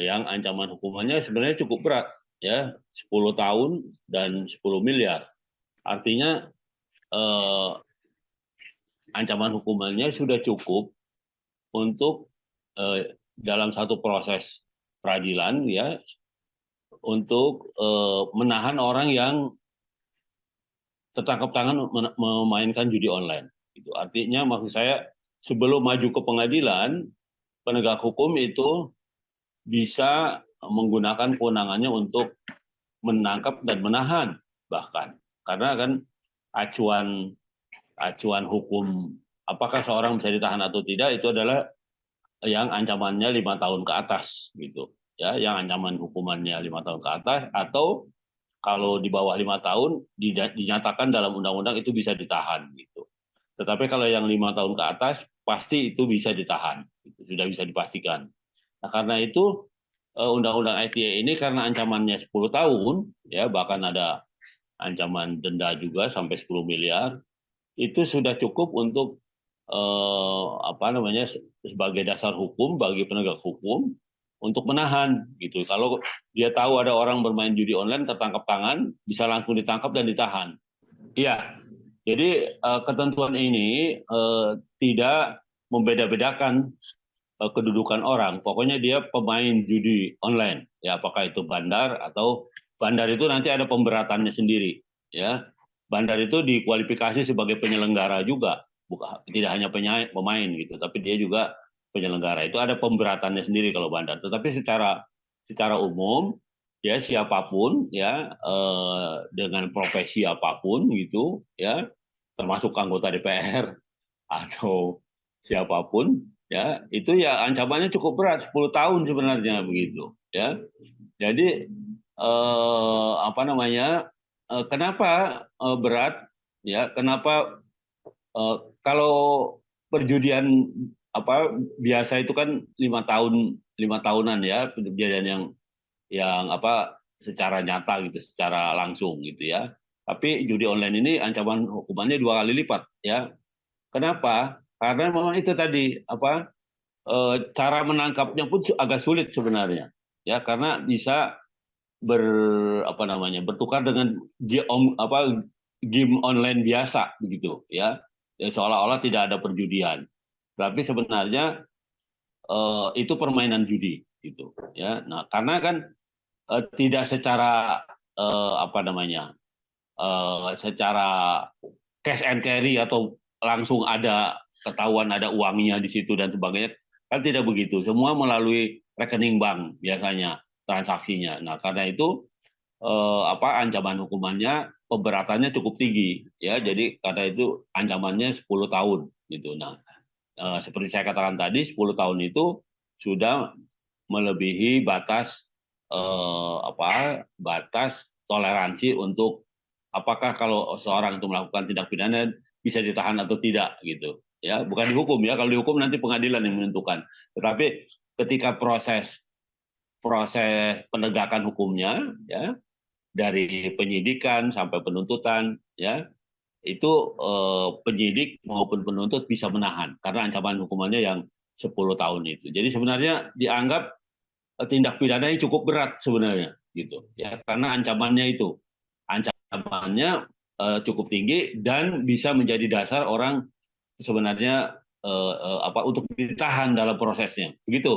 yang ancaman hukumannya sebenarnya cukup berat, ya, 10 tahun dan 10 miliar. Artinya eh, ancaman hukumannya sudah cukup untuk dalam satu proses peradilan, ya, untuk menahan orang yang tertangkap tangan memainkan judi online. Itu artinya maksud saya sebelum maju ke pengadilan, penegak hukum itu bisa menggunakan kewenangannya untuk menangkap dan menahan, bahkan karena kan acuan acuan hukum apakah seorang bisa ditahan atau tidak itu adalah yang ancamannya 5 tahun ke atas, gitu, ya, yang ancaman hukumannya 5 tahun ke atas, atau kalau di bawah 5 tahun dinyatakan dalam undang-undang itu bisa ditahan, gitu. Tetapi kalau yang 5 tahun ke atas pasti itu bisa ditahan, itu sudah bisa dipastikan. Nah, karena itu undang-undang ITE ini karena ancamannya 10 tahun, ya, bahkan ada ancaman denda juga sampai 10 miliar, itu sudah cukup untuk apa namanya, sebagai dasar hukum bagi penegak hukum untuk menahan, gitu. Kalau dia tahu ada orang bermain judi online tertangkap tangan, bisa langsung ditangkap dan ditahan. Iya. Jadi ketentuan ini tidak membeda-bedakan kedudukan orang. Pokoknya dia pemain judi online, ya, apakah itu bandar atau bandar itu nanti ada pemberatannya sendiri, ya. Bandar itu dikualifikasi sebagai penyelenggara juga, bukan tidak hanya pemain gitu, tapi dia juga penyelenggara. Itu ada pemberatannya sendiri kalau bandar. Tetapi secara umum, ya, siapapun, ya, dengan profesi apapun gitu, ya, termasuk anggota DPR atau siapapun, ya, itu ya ancamannya cukup berat, 10 tahun sebenarnya, begitu, ya. Jadi apa namanya, kenapa berat, ya, kenapa kalau perjudian apa biasa itu kan 5 tahun, 5 tahunan, ya, kejadian yang apa secara nyata gitu, secara langsung gitu, ya. Tapi judi online ini ancaman hukumannya 2 kali lipat, ya. Kenapa? Karena memang itu tadi apa, cara menangkapnya pun agak sulit sebenarnya, ya, karena bisa apa namanya, bertukar dengan game online biasa begitu, ya. Ya, seolah-olah tidak ada perjudian. Tapi sebenarnya itu permainan judi gitu, ya. Nah, karena kan tidak secara apa namanya, secara cash and carry atau langsung ada ketahuan ada uangnya di situ dan sebagainya, kan tidak begitu. Semua melalui rekening bank biasanya transaksinya. Nah, karena itu apa ancaman hukumannya pemberatannya cukup tinggi, ya. Jadi karena itu ancamannya 10 tahun gitu. Nah, seperti saya katakan tadi 10 tahun itu sudah melebihi batas batas toleransi untuk apakah kalau seorang itu melakukan tindak pidana bisa ditahan atau tidak, gitu, ya. Bukan dihukum, ya, kalau dihukum nanti pengadilan yang menentukan. Tetapi ketika proses proses penegakan hukumnya, ya, dari penyidikan sampai penuntutan, ya, itu penyidik maupun penuntut bisa menahan karena ancaman hukumannya yang 10 tahun itu. Jadi sebenarnya dianggap tindak pidana yang cukup berat sebenarnya, gitu, ya, karena ancamannya cukup tinggi dan bisa menjadi dasar orang sebenarnya apa untuk ditahan dalam prosesnya, begitu.